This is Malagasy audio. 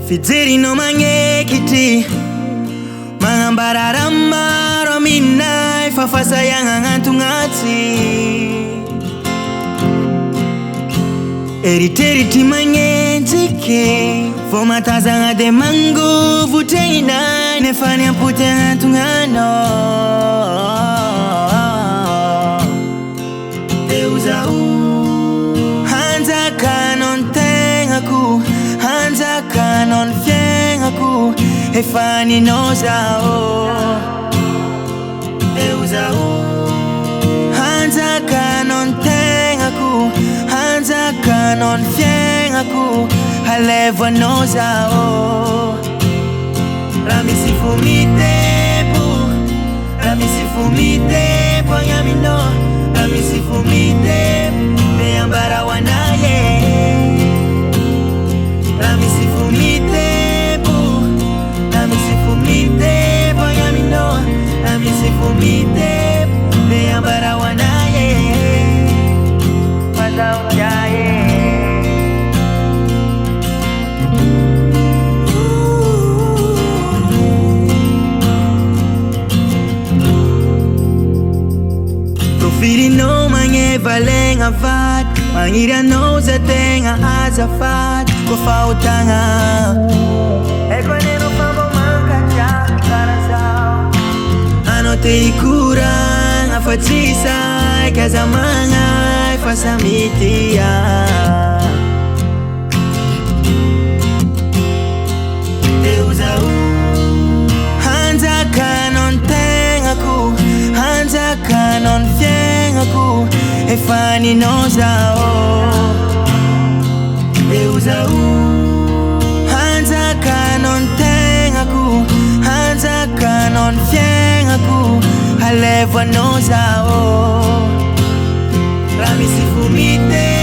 Fijeri no mangekiti Mangambararamba Rominai Fafasa yang ngantungati Eriteriti mangentike Fomatazanga de mango Vuteina Nefani ampute ngantungano Deuzau Hanza kanon tengaku Hanza kanon fiengaku Efani nozao Deuzao Hanza kanon tengaku Hanza kanon fiengaku Haleva nozao Ramisi fumite bu Ramisi fumite Ponyamino Ramisi fumite Meambara wanaye Ramisi fumite bu Ramisi fumite Ponyamino Ramisi fumite Meambara wanaye Mazao jaye Profili no mange valenga vat Mangira no zatenga azafat Ko fautanga Eko neno fambo manka cha karazao Ano te ikurang afatisa Kazamanga ifasamitia Deuzau Hanza kanon tengaku Hanza kanon fiengaku Efani nozao Deuzau Hanza kanon tengaku Hanza kanon fiengaku Haleva nozao Ramisi fumite